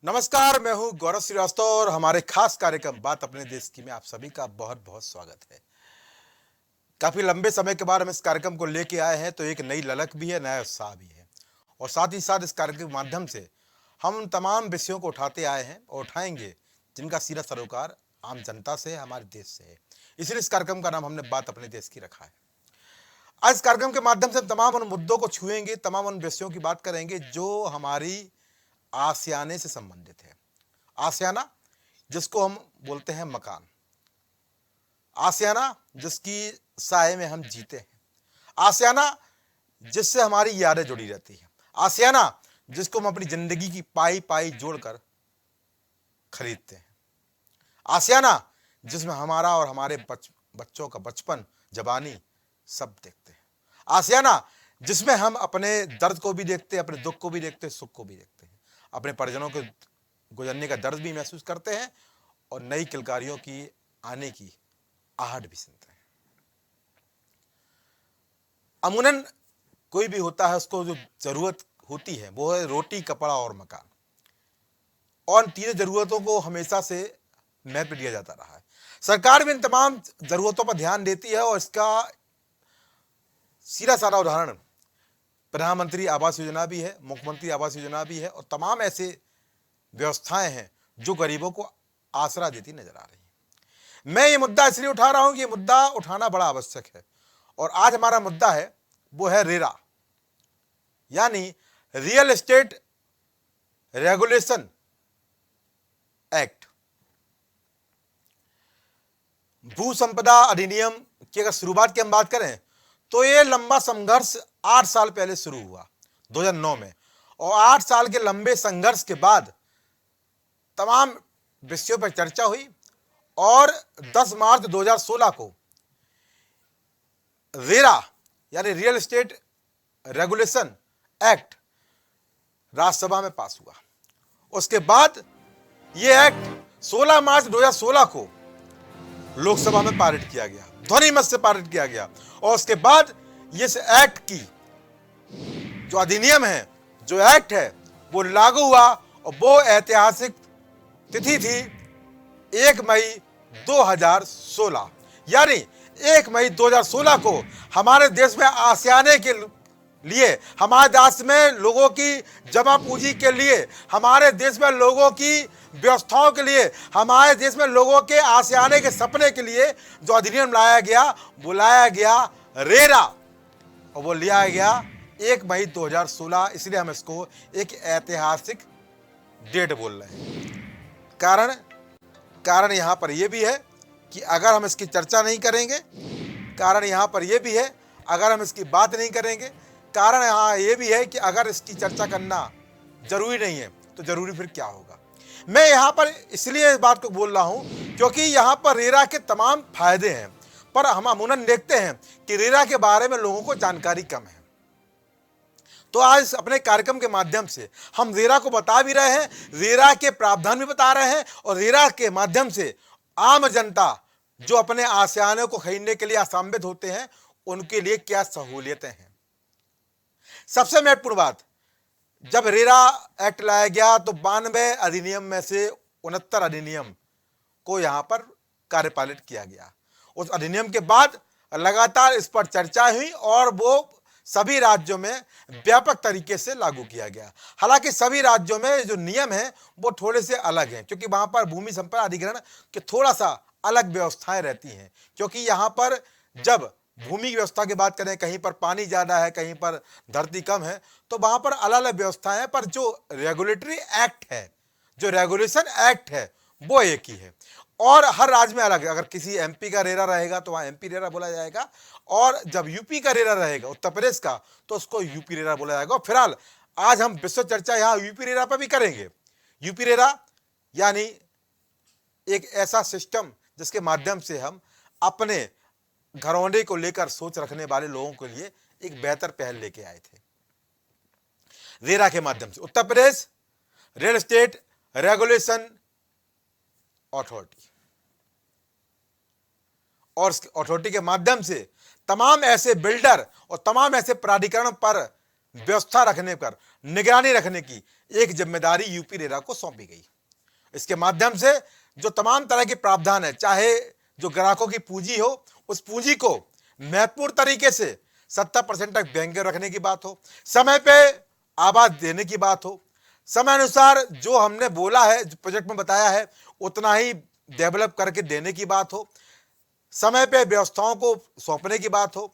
नमस्कार, मैं हूं गौरव श्रीवास्तव और हमारे खास कार्यक्रम बात अपने देश की में आप सभी का बहुत बहुत स्वागत है। काफी लंबे समय के बाद हम इस कार्यक्रम को लेके आए हैं, तो एक नई ललक भी है, नया उत्साह भी है और साथ ही साथ इस कार्यक्रम के माध्यम से हम उन तमाम विषयों को उठाते आए हैं और उठाएंगे जिनका सीधा सरोकार आम जनता से है, हमारे देश से है। इसलिए इस कार्यक्रम का नाम हमने बात अपने देश की रखा है। आज इस कार्यक्रम के माध्यम से हम तमाम उन मुद्दों को छुएंगे, तमाम उन विषयों की बात करेंगे जो हमारी आसियाने से संबंधित है। आसियाना जिसको हम बोलते हैं मकान, आसियाना जिसकी साए में हम जीते हैं, आसियाना जिससे हमारी यादें जुड़ी रहती हैं, आसियाना जिसको हम अपनी जिंदगी की पाई पाई जोड़कर खरीदते हैं, आसियाना जिसमें हमारा और हमारे बच्चों का बचपन, जवानी सब देखते हैं, आसियाना जिसमें हम अपने दर्द को भी देखते हैं, अपने दुख को भी देखते हैं, सुख को भी देखते हैं, अपने परिजनों के गुजरने का दर्द भी महसूस करते हैं और नई किलकारियों की आने की आहट भी सुनते हैं। अमूमन कोई भी होता है, उसको जो जरूरत होती है वो है रोटी, कपड़ा और मकान, और तीनों जरूरतों को हमेशा से महत्व दिया जाता रहा है। सरकार भी इन तमाम जरूरतों पर ध्यान देती है और इसका सीधा साधा उदाहरण प्रधानमंत्री आवास योजना भी है, मुख्यमंत्री आवास योजना भी है और तमाम ऐसे व्यवस्थाएं हैं जो गरीबों को आसरा देती नजर आ रही है। मैं ये मुद्दा इसलिए उठा रहा हूं कि ये मुद्दा उठाना बड़ा आवश्यक है और आज हमारा मुद्दा है वो है रेरा, यानी रियल एस्टेट रेगुलेशन एक्ट। भू संपदा अधिनियम की अगर शुरुआत की हम बात करें तो ये लंबा संघर्ष 8 साल पहले शुरू हुआ 2009 में, और 8 साल के लंबे संघर्ष के बाद तमाम विषयों पर चर्चा हुई और 10 मार्च 2016 को रेरा यानी real estate regulation act Rajya Sabha में पास हुआ। उसके बाद यह एक्ट 16 मार्च 2016 को लोकसभा में पारित किया गया, ध्वनि मत से पारित किया गया, और उसके बाद इस एक्ट की जो अधिनियम है, जो एक्ट है, वो लागू हुआ और वो ऐतिहासिक तिथि थी 1 मई 2016, यानी 1 मई 2016 को हमारे देश में आसियाने के लिए, हमारे देश में लोगों की जमा पूंजी के लिए, हमारे देश में लोगों की व्यवस्थाओं के लिए, हमारे देश में लोगों के आसियाने के सपने के लिए जो अधिनियम लाया गया वो लाया गया रेरा, और वो लिया गया 1 मई 2016। इसलिए हम इसको एक ऐतिहासिक डेट बोल रहे हैं। कारण यहां पर यह भी है कि अगर हम इसकी चर्चा नहीं करेंगे, कारण यहां पर यह भी है अगर हम इसकी बात नहीं करेंगे, कारण यहां यह भी है कि अगर इसकी चर्चा करना जरूरी नहीं है तो जरूरी फिर क्या होगा। मैं यहां पर इसलिए इस बात को बोल रहा हूं क्योंकि यहां पर रेरा के तमाम फायदे हैं, पर हम अमूमन देखते हैं कि रेरा के बारे में लोगों को जानकारी कम है। तो आज अपने कार्यक्रम के माध्यम से हम रेरा को बता भी रहे हैं, रेरा के प्रावधान भी बता रहे हैं, और रेरा के माध्यम से आम जनता जो अपने आसियाने को खरीदने के लिए असंबित होते हैं उनके लिए क्या सहूलियतें हैं। सबसे महत्वपूर्ण बात, जब रेरा एक्ट लाया गया तो 92 अधिनियम में से 69 अधिनियम को यहां पर कार्यपालित किया गया। उस अधिनियम के बाद लगातार इस पर चर्चा हुई और वो सभी राज्यों में व्यापक तरीके से लागू किया गया। हालांकि सभी राज्यों में जो नियम है वो थोड़े से अलग हैं, क्योंकि वहां पर भूमि संपदा अधिग्रहण के थोड़ा सा अलग व्यवस्थाएं रहती हैं, क्योंकि यहां पर जब भूमि की व्यवस्था की बात करें, कहीं पर पानी ज्यादा है, कहीं पर धरती कम है, तो वहां पर अलग अलग व्यवस्थाएं हैं, पर जो रेगुलेटरी एक्ट है, जो रेगुलेशन एक्ट है, वो एक ही है और हर राज्य में अलग है। अगर किसी एमपी का रेरा रहेगा तो वहां एमपी रेरा बोला जाएगा, और जब यूपी का रेरा रहेगा, उत्तर प्रदेश का, तो उसको यूपी रेरा बोला जाएगा। और फिलहाल आज हम विश्व चर्चा यहां यूपी रेरा पर भी करेंगे। यूपी रेरा यानी एक ऐसा सिस्टम जिसके माध्यम से हम अपने घरौंदे को लेकर सोच रखने वाले लोगों के लिए एक बेहतर पहल लेके आए थे। रेरा के माध्यम से Uttar Pradesh real estate regulation authority, और अथॉरिटी के माध्यम से तमाम ऐसे बिल्डर और तमाम ऐसे प्राधिकरण पर व्यवस्था रखने पर निगरानी रखने की एक जिम्मेदारी यूपी रेरा को सौंपी गई। इसके माध्यम से जो तमाम तरह के प्रावधान है, चाहे जो ग्राहकों की पूंजी हो, उस पूंजी को महत्वपूर्ण तरीके से 70% तक बैंक में रखने की बात हो, समय पे आवाज देने की बात हो, समय अनुसार जो हमने बोला है, जो प्रोजेक्ट में बताया है, उतना ही डेवलप करके देने की बात हो, समय पे व्यवस्थाओं को सौंपने की बात हो,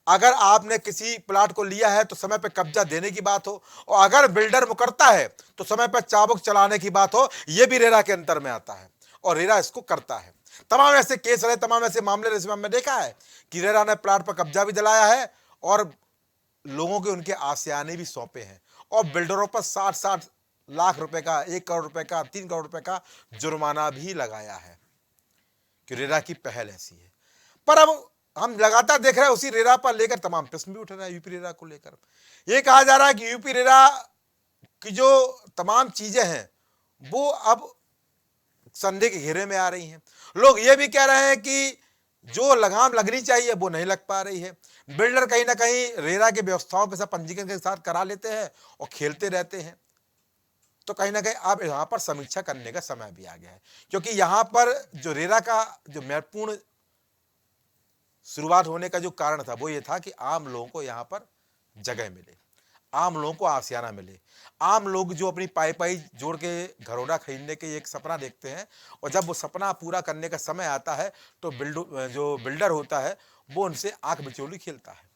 अगर आपने किसी प्लाट को लिया है तो समय पे कब्जा देने की बात हो, और अगर बिल्डर मुकरता है तो समय पे चाबुक चलाने की बात हो। यह भी रेरा के अंतर में आता है और रेरा इसको करता है। तमाम ऐसे केस रहे, तमाम ऐसे मामले रहे, इसमें हमने देखा है कि रेरा ने प्लाट पर कब्जा भी दिलाया है और लोगों के उनके आसियाने भी सौंपे हैं और बिल्डरों पर 60-60 लाख रुपए का, 1 करोड़ रुपए का, 3 करोड़ रुपए का जुर्माना भी लगाया है कि रेरा की पहल ऐसी है। पर अब हम लगातार देख रहे हैं उसी रेरा पर लेकर तमाम प्रश्न भी उठ रहे हैं यूपी रेरा को लेकर। यह कहा जा रहा है कि यूपी रेरा की जो तमाम चीजें हैं वो अब संदेह के घेरे में आ रही हैं। लोग ये भी कह रहे हैं कि जो लगाम लगनी चाहिए वो नहीं लग पा रही है। बिल्डर कहीं ना कहीं रेरा के व्यवस्थाओं के साथ, पंजीकरण के साथ करा लेते हैं और खेलते रहते हैं। तो कहीं ना कहीं अब यहां पर समीक्षा करने का समय भी आ गया है, क्योंकि यहां पर जो रेरा का जो महत्वपूर्ण शुरुआत होने का जो कारण था वो ये था कि आम लोगों को यहां पर जगह मिले, आम लोगों को आसियाना मिले। आम लोग जो अपनी पाई पाई जोड़ के घरौंडा खरीदने के एक सपना देखते हैं और जब वो सपना पूरा करने का समय आता है तो जो बिल्डर होता है वो उनसे आंख बिचौली खेलता है,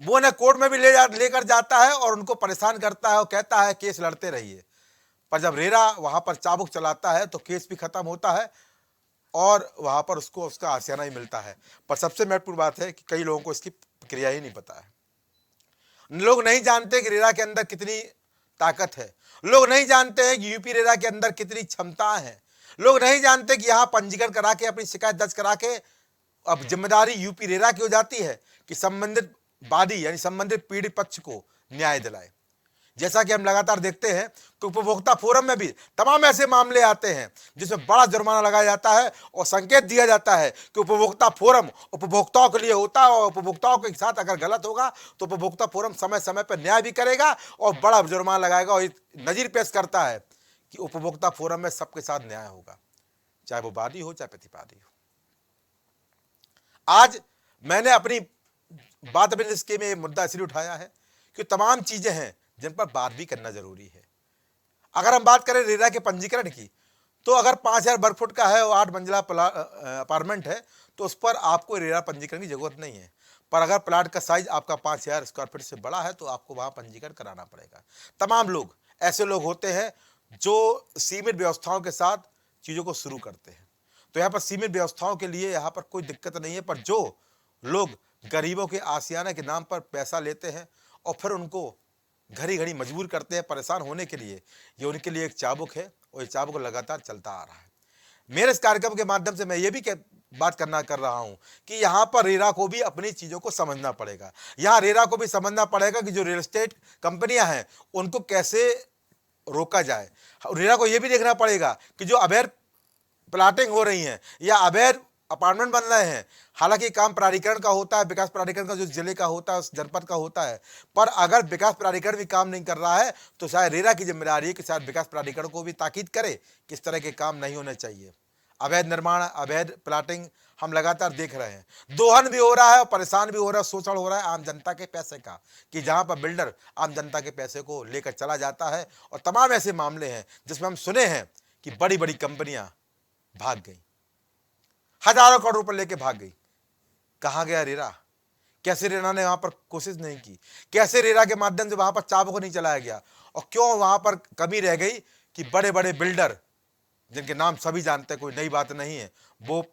वो उन्हें कोर्ट में भी लेकर जाता है और उनको परेशान करता है और कहता है केस लड़ते रहिए। पर जब रेरा वहां पर चाबुक चलाता है तो केस भी खत्म होता है और वहां पर उसको उसका आसियाना ही मिलता है। पर सबसे महत्वपूर्ण बात है कि कई लोगों को इसकी प्रक्रिया ही नहीं पता है। लोग नहीं जानते कि रेरा के अंदर कितनी ताकत है, लोग नहीं जानते हैं कि यूपी रेरा के अंदर कितनी क्षमता है, लोग नहीं जानते कि यहां पंजीकरण करा के अपनी शिकायत दर्ज करा के अब जिम्मेदारी यूपी रेरा की हो जाती है कि संबंधित वादी यानी संबंधित पीड़ित पक्ष को न्याय दिलाए। जैसा कि हम लगातार देखते हैं कि उपभोक्ता फोरम में भी तमाम ऐसे मामले आते हैं जिसमें बड़ा जुर्माना लगाया जाता है और संकेत दिया जाता है कि उपभोक्ता फोरम उपभोक्ताओं के लिए होता है और उपभोक्ताओं के साथ अगर गलत होगा तो उपभोक्ता फोरम समय समय पर न्याय भी करेगा और बड़ा जुर्माना लगाएगा और नजीर पेश करता है कि उपभोक्ता फोरम में सबके साथ न्याय होगा, चाहे वो वादी हो चाहे प्रतिवादी हो। आज मैंने अपनी बात अपने इसके में मुद्दा इसलिए उठाया है कि तमाम चीजें हैं जिन पर बात भी करना जरूरी है। अगर हम बात करें रेरा के पंजीकरण की, तो अगर 5000 वर्ग फुट का है और 8 मंजिला अपार्टमेंट है तो उस पर आपको रेरा पंजीकरण की जरूरत नहीं है। पर अगर प्लाट का साइज आपका 5000 स्क्वायर फीट से बड़ा है तो आपको वहां पंजीकरण कराना पड़ेगा। तमाम लोग ऐसे लोग होते हैं जो सीमित व्यवस्थाओं के साथ चीजों को शुरू करते हैं, तो यहाँ पर सीमित व्यवस्थाओं के लिए यहाँ पर कोई दिक्कत नहीं है। पर जो लोग गरीबों के आसियाना के नाम पर पैसा लेते हैं और फिर उनको घड़ी घड़ी मजबूर करते हैं परेशान होने के लिए, ये उनके लिए एक चाबुक है और ये चाबुक लगातार चलता आ रहा है। मेरे इस कार्यक्रम के माध्यम से मैं ये भी बात कर रहा हूं कि यहां पर रेरा को भी अपनी चीजों को समझना पड़ेगा। यहां रेरा को भी समझना पड़ेगा कि जो रियल एस्टेट कंपनियां हैं उनको कैसे रोका जाए। रेरा को यह भी देखना पड़ेगा कि जो अवैध प्लाटिंग हो रही है या अवैध अपार्टमेंट बन रहे हैं, हालांकि काम प्राधिकरण का होता है, विकास प्राधिकरण का जो जिले का होता है, उस जनपद का होता है, पर अगर विकास प्राधिकरण भी काम नहीं कर रहा है तो शायद रेरा की जिम्मेदारी है कि शायद विकास प्राधिकरण को भी ताकीद करे कि इस तरह के काम नहीं होने चाहिए। अवैध निर्माण, अवैध प्लाटिंग हम लगातार देख रहे हैं, दोहन भी हो रहा है और परेशान भी हो रहा है, शोषण हो रहा है आम जनता के पैसे का, कि जहां पर बिल्डर आम जनता के पैसे को लेकर चला जाता है। और तमाम ऐसे मामले हैं जिसमें हम सुने हैं कि बड़ी बड़ी कंपनियां भाग गई, हजारों करोड़ रुपए लेके भाग गई। कहां गया रेरा? कैसे रेरा ने वहां पर कोशिश नहीं की? कैसे रेरा के माध्यम से वहां पर चाबुक नहीं चलाया गया? और क्यों वहां पर कमी रह गई कि बड़े बड़े बिल्डर जिनके नाम सभी जानते हैं, कोई नई बात नहीं है, वो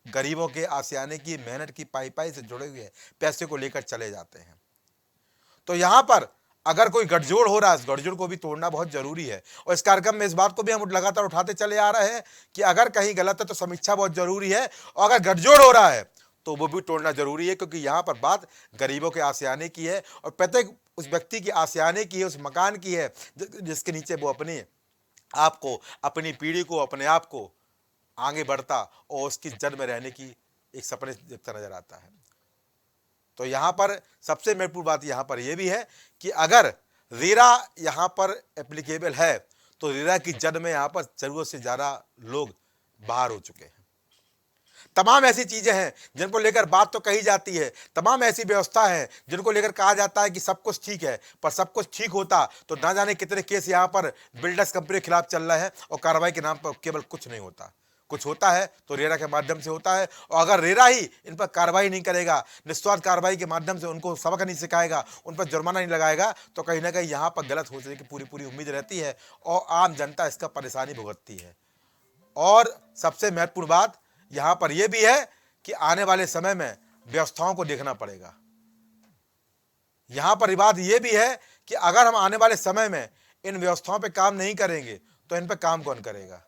गरीबों के आसियाने की मेहनत की पाई पाई से जुड़े हुए पैसे को लेकर चले जाते हैं। तो यहां पर अगर कोई गठजोड़ हो रहा है, इस गठजोड़ को भी तोड़ना बहुत जरूरी है। और इस कार्यक्रम में इस बात को भी हम लगातार उठाते चले आ रहे हैं कि अगर कहीं गलत है तो समीक्षा बहुत जरूरी है, और अगर गठजोड़ हो रहा है तो वो भी तोड़ना जरूरी है, क्योंकि यहां पर बात गरीबों के आसियाने की है और प्रत्येक उस व्यक्ति की आसियाने की है, उस मकान की है जिसके नीचे वो अपने आपको, अपनी पीढ़ी को, अपने आप को आगे बढ़ता और उसकी जड़ में रहने की एक सपने देखता नजर आता है। तो यहाँ पर सबसे महत्वपूर्ण बात यहाँ पर यह भी है कि अगर रेरा यहाँ पर एप्लीकेबल है तो रेरा की जद में यहाँ पर जरूरत से ज़्यादा लोग बाहर हो चुके हैं। तमाम ऐसी चीजें हैं जिनको लेकर बात तो कही जाती है, तमाम ऐसी व्यवस्था है जिनको लेकर कहा जाता है कि सब कुछ ठीक है, पर सब कुछ ठीक होता तो ना जाने कितने केस यहाँ पर बिल्डर्स कंपनी के खिलाफ चल रहे हैं और कार्रवाई के नाम पर केवल कुछ नहीं होता। कुछ होता है तो रेरा के माध्यम से होता है, और अगर रेरा ही इन पर कार्रवाई नहीं करेगा, निस्वार्थ कार्रवाई के माध्यम से उनको सबक नहीं सिखाएगा, उन पर जुर्माना नहीं लगाएगा, तो कहीं ना कहीं यहाँ पर गलत हो जाने की पूरी उम्मीद रहती है और आम जनता इसका परेशानी भुगतती है। और सबसे महत्वपूर्ण बात यहां पर यह भी है कि आने वाले समय में व्यवस्थाओं को देखना पड़ेगा। यहां पर बात यह भी है कि अगर हम आने वाले समय में इन व्यवस्थाओं पे काम नहीं करेंगे तो इन पे काम कौन करेगा।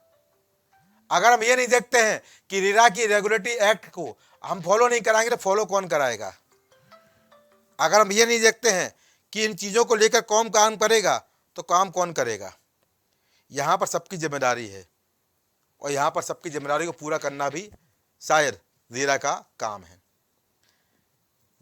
अगर हम ये नहीं देखते हैं कि रेरा की रेगुलेटरी एक्ट को हम फॉलो नहीं कराएंगे तो फॉलो कौन कराएगा। अगर हम ये नहीं देखते हैं कि इन चीजों को लेकर कौन काम करेगा तो काम कौन करेगा। यहां पर सबकी जिम्मेदारी है और यहाँ पर सबकी जिम्मेदारी को पूरा करना भी शायद रेरा का काम है।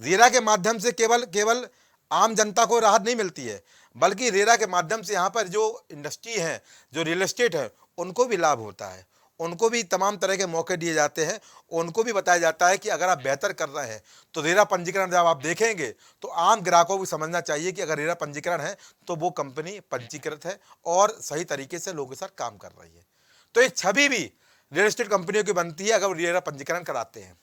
रेरा के माध्यम से केवल आम जनता को राहत नहीं मिलती है, बल्कि रेरा के माध्यम से यहाँ पर जो इंडस्ट्री है, जो रियल एस्टेट है, उनको भी लाभ होता है, उनको भी तमाम तरह के मौके दिए जाते हैं। उनको भी बताया जाता है कि अगर आप बेहतर कर रहे हैं तो रेरा पंजीकरण जब आप देखेंगे तो आम ग्राहकों को भी समझना चाहिए कि अगर रेरा पंजीकरण है तो वो कंपनी पंजीकृत है और सही तरीके से लोगों के साथ काम कर रही है। तो ये छवि भी रियल एस्टेट कंपनियों की बनती है अगर रेरा पंजीकरण कराते हैं,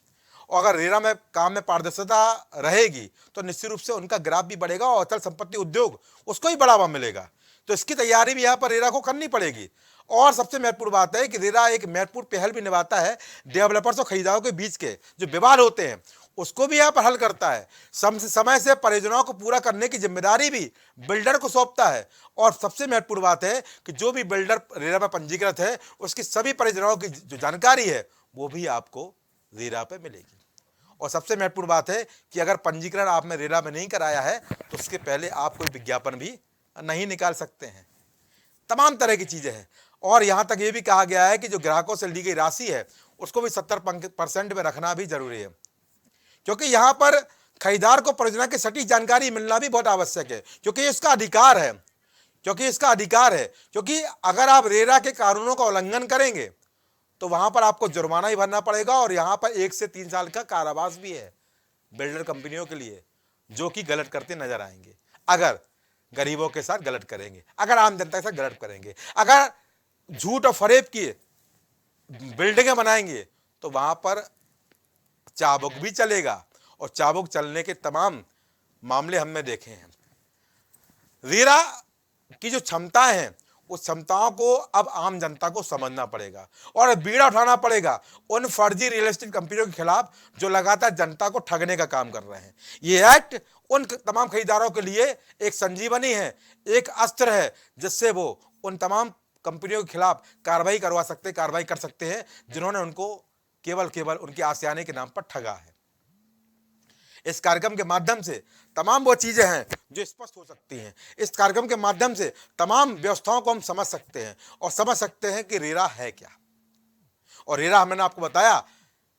और अगर रेरा में काम में पारदर्शिता रहेगी तो निश्चित रूप से उनका ग्राफ भी बढ़ेगा और अचल संपत्ति उद्योग उसको ही बढ़ावा मिलेगा। तो इसकी तैयारी भी यहाँ पर रेरा को करनी पड़ेगी। और सबसे महत्वपूर्ण बात है कि रेरा एक महत्वपूर्ण पहल भी निभाता है, डेवलपर्स और खरीदारों के बीच के जो विवाद होते हैं उसको भी यहाँ पर हल करता है। समय से परियोजनाओं को पूरा करने की जिम्मेदारी भी बिल्डर को सौंपता है। और सबसे महत्वपूर्ण बात है कि जो भी बिल्डर रेरा पर पंजीकृत है उसकी सभी परियोजनाओं की जो जानकारी है वो भी आपको रेरा पे मिलेगी। और सबसे महत्वपूर्ण बात है कि अगर पंजीकरण आपने रेरा में नहीं कराया है तो उसके पहले आप कोई विज्ञापन भी नहीं निकाल सकते हैं। तमाम तरह की चीजें हैं। और यहां तक ये भी कहा गया है कि जो ग्राहकों से ली गई राशि है उसको भी 70% में रखना भी जरूरी है, क्योंकि यहां पर खरीदार को परियोजना की सटीक जानकारी मिलना भी बहुत आवश्यक है, क्योंकि इसका अधिकार है। क्योंकि अगर आप रेरा के कानूनों का उल्लंघन करेंगे तो वहां पर आपको जुर्माना ही भरना पड़ेगा और यहां पर 1 से 3 साल का कारावास भी है बिल्डर कंपनियों के लिए, जो कि गलत करते नजर आएंगे अगर गरीबों के साथ गलत करेंगे, अगर आम जनता के साथ गलत करेंगे, अगर झूठ और फरेब की बिल्डिंगें बनाएंगे तो वहां पर चाबुक भी चलेगा और चाबुक चलने के तमाम मामले हमने देखे हैं। रेरा की जो क्षमताएं हैं उस क्षमताओं को अब आम जनता को समझना पड़ेगा और बीड़ा उठाना पड़ेगा उन फर्जी रियल एस्टेट कंपनियों के खिलाफ जो लगातार जनता को ठगने का काम कर रहे हैं। ये एक्ट उन तमाम खरीदारों के लिए एक संजीवनी है, एक अस्त्र है, जिससे वो उन तमाम कंपनियों के खिलाफ कार्रवाई कर सकते हैं जिन्होंने उनको केवल उनके आशियाने के नाम पर ठगा है। इस कार्यक्रम के माध्यम से तमाम वो चीजें हैं जो स्पष्ट हो सकती हैं। इस कार्यक्रम के माध्यम से तमाम व्यवस्थाओं को हम समझ सकते हैं और समझ सकते हैं कि रेरा है क्या। और रेरा मैंने आपको बताया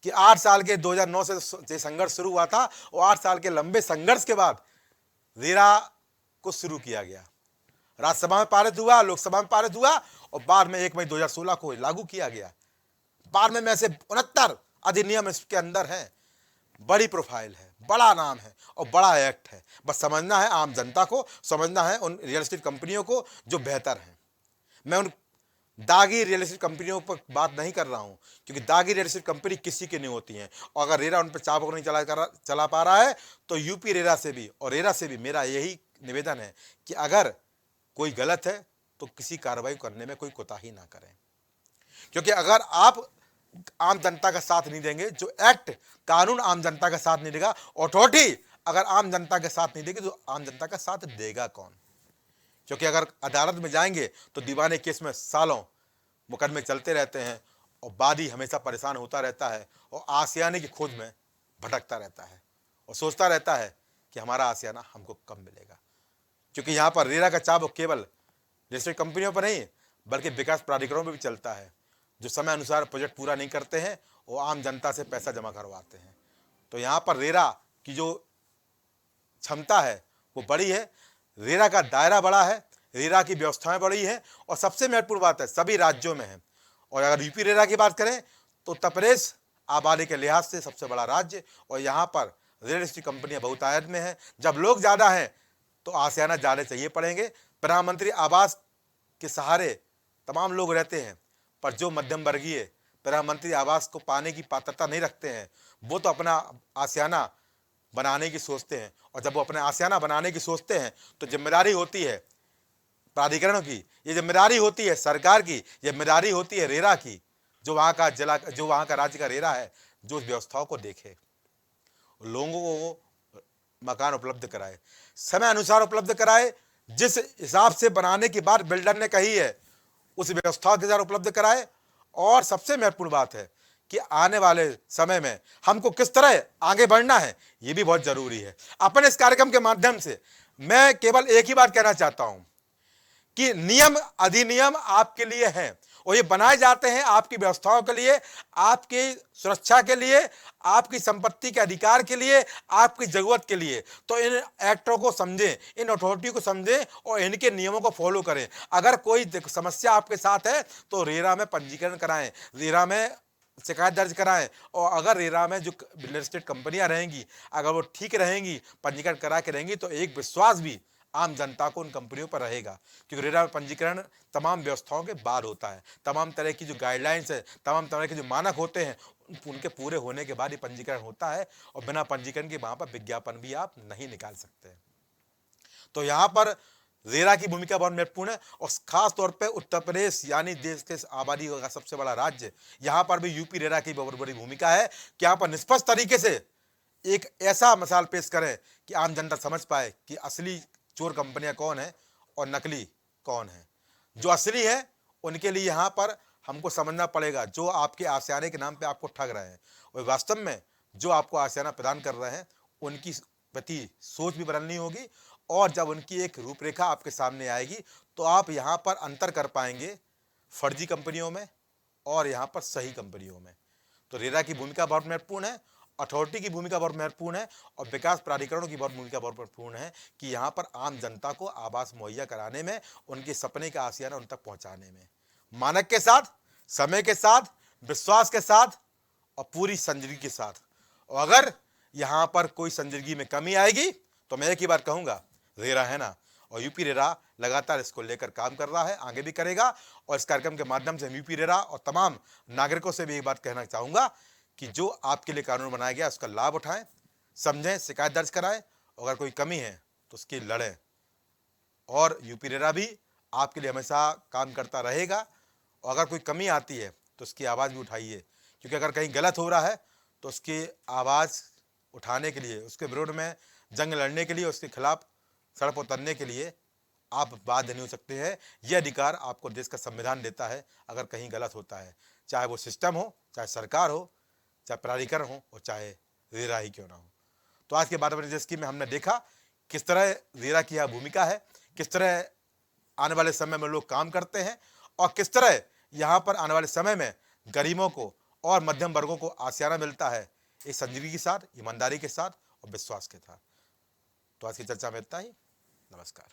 कि 8 साल के 2009 से संघर्ष शुरू हुआ था और 8 साल के लंबे संघर्ष के बाद रेरा को शुरू किया गया। राज्यसभा में पारित हुआ, लोकसभा में पारित हुआ और बाद में 1 मई 2016 को लागू किया गया। बाद में से 69 अधिनियम इसके अंदर हैं। बड़ी प्रोफाइल है, बड़ा नाम है और बड़ा एक्ट है। बस समझना है आम जनता को, समझना है उन रियल एस्टेट कंपनियों को जो बेहतर हैं। मैं उन दागी रियल एस्टेट कंपनियों पर बात नहीं कर रहा हूं, क्योंकि दागी रियल एस्टेट कंपनी किसी की नहीं होती हैं और अगर रेरा उन पर चाबुक नहीं चला पा रहा है तो यूपी रेरा से भी और रेरा से भी मेरा यही निवेदन है कि अगर कोई गलत है तो किसी कार्रवाई करने में कोई कोताही ना करें, क्योंकि अगर आप आम जनता का साथ नहीं देंगे, जो एक्ट कानून आम जनता का साथ नहीं देगा, अथॉरिटी अगर आम जनता के साथ नहीं देगी तो आम जनता का साथ देगा कौन। क्योंकि अगर अदालत में जाएंगे तो दीवाने केस में सालों मुकदमे चलते रहते हैं और वादी हमेशा परेशान होता रहता है और आशियाने की खोज में भटकता रहता है और सोचता रहता है कि हमारा आशियाना हमको कब मिलेगा। क्योंकि यहाँ पर रेरा का चाबुक केवल रजिस्ट्रेड कंपनियों पर नहीं बल्कि विकास प्राधिकरणों में भी चलता है, जो समय अनुसार प्रोजेक्ट पूरा नहीं करते हैं और आम जनता से पैसा जमा करवाते हैं। तो यहाँ पर रेरा की जो क्षमता है वो बड़ी है, रेरा का दायरा बड़ा है, रेरा की व्यवस्थाएं बड़ी हैं और सबसे महत्वपूर्ण बात है सभी राज्यों में है। और अगर यूपी रेरा की बात करें तो उत्तर प्रदेश आबादी के लिहाज से सबसे बड़ा राज्य और यहाँ पर रियल एस्टेट कंपनियां बहुतायत में हैं। जब लोग ज़्यादा हैं तो आशियाना ज़्यादा चाहिए पड़ेंगे। प्रधानमंत्री आवास के सहारे तमाम लोग रहते हैं, पर जो मध्यम वर्गीय प्रधानमंत्री आवास को पाने की पात्रता नहीं रखते हैं वो तो अपना आशियाना बनाने की सोचते हैं। और जब वो अपने आशियाना बनाने की सोचते हैं तो जिम्मेदारी होती है प्राधिकरण की, ये जिम्मेदारी होती है सरकार की, जिम्मेदारी होती है रेरा की, जो वहाँ का राज्य का रेरा है, जो व्यवस्थाओं को देखे, लोगों को मकान उपलब्ध कराए, समय अनुसार उपलब्ध कराए, जिस हिसाब से बनाने की बात बिल्डर ने कही है उस व्यवस्था के साथ उपलब्ध कराए। और सबसे महत्वपूर्ण बात है कि आने वाले समय में हमको किस तरह आगे बढ़ना है ये भी बहुत जरूरी है। अपने इस कार्यक्रम के माध्यम से मैं केवल एक ही बात कहना चाहता हूं कि नियम अधिनियम आपके लिए हैं और ये बनाए जाते हैं आपकी व्यवस्थाओं के लिए, आपकी सुरक्षा के लिए, आपकी संपत्ति के अधिकार के लिए, आपकी जरूरत के लिए। तो इन एक्टों को समझें, इन अथॉरिटी को समझें और इनके नियमों को फॉलो करें। अगर कोई समस्या आपके साथ है तो रेरा में पंजीकरण कराएं, रेरा में शिकायत दर्ज कराएं। और अगर रेरा में जो रियल एस्टेट कंपनियां रहेंगी अगर वो ठीक रहेंगी, पंजीकरण करा के रहेंगी, तो एक विश्वास भी आम जनता को उन कंपनियों पर रहेगा। क्योंकि रेरा में पंजीकरण तमाम व्यवस्थाओं के बाद होता है, तमाम तरह की जो गाइडलाइंस है, तमाम तरह के जो मानक होते हैं उनके पूरे होने के बाद ही पंजीकरण होता है। और बिना पंजीकरण के वहां पर विज्ञापन भी आप नहीं निकाल सकते। तो यहाँ पर रेरा की भूमिका बहुत महत्वपूर्ण है और खास तौर पे उत्तर प्रदेश यानी देश के आबादी का सबसे बड़ा राज्य, यहाँ पर भी यूपी रेरा की बहुत बड़ी भूमिका है कि यहाँ पर निष्पक्ष तरीके से एक ऐसा मिसाल पेश करें कि आम जनता समझ पाए कि असली चोर कंपनियां कौन है और नकली कौन है। जो असली है उनके लिए यहाँ पर हमको समझना पड़ेगा जो आपके आशियाने के नाम पे आपको ठग रहे हैं, और वास्तव में जो आपको आशियाना प्रदान कर रहे हैं उनकी प्रति सोच भी बदलनी होगी। और जब उनकी एक रूपरेखा आपके सामने आएगी तो आप यहाँ पर अंतर कर पाएंगे फर्जी कंपनियों में और यहाँ पर सही कंपनियों में। तो रेरा की भूमिका बहुत महत्वपूर्ण है, अथॉरिटी की भूमिका बहुत महत्वपूर्ण है और विकास प्राधिकरणों की बहुत भूमिका बहुत महत्वपूर्ण है कि यहाँ पर आम जनता को आवास मुहैया कराने में, उनके सपने का आशियाना उन तक पहुँचाने में मानक के साथ, समय के साथ, विश्वास के साथ और पूरी संजीदगी के साथ। और अगर यहाँ पर कोई संजीदगी में कमी आएगी तो मैं एक ही बात कहूँगा, रेरा है ना, और यूपी रेरा लगातार इसको लेकर काम कर रहा है, आगे भी करेगा। और इस कार्यक्रम के माध्यम से यूपी रेरा और तमाम नागरिकों से भी एक बात कहना चाहूँगा कि जो आपके लिए कानून बनाया गया उसका लाभ उठाएं, समझें, शिकायत दर्ज कराएं, अगर कोई कमी है तो उसकी लड़ें। और यूपी रेरा भी आपके लिए हमेशा काम करता रहेगा और अगर कोई कमी आती है तो उसकी आवाज़ भी उठाइए, क्योंकि अगर कहीं गलत हो रहा है तो उसकी आवाज़ उठाने के लिए, उसके विरोध में जंग लड़ने के लिए, उसके खिलाफ सड़क पर उतरने के लिए आप बाध्य नहीं हो सकते हैं। यह अधिकार आपको देश का संविधान देता है अगर कहीं गलत होता है, चाहे वो सिस्टम हो, चाहे सरकार हो, चाहे प्राधिकरण हो और चाहे रेरा ही क्यों ना हो। तो आज के बाद जैसे में हमने देखा किस तरह रेरा की यह भूमिका है, किस तरह आने वाले समय में लोग काम करते हैं और किस तरह यहाँ पर आने वाले समय में गरीबों को और मध्यम वर्गों को आशियाना मिलता है, एक संजीदगी के साथ, ईमानदारी के साथ और विश्वास के साथ। तो आज की चर्चा में इतना ही। नमस्कार।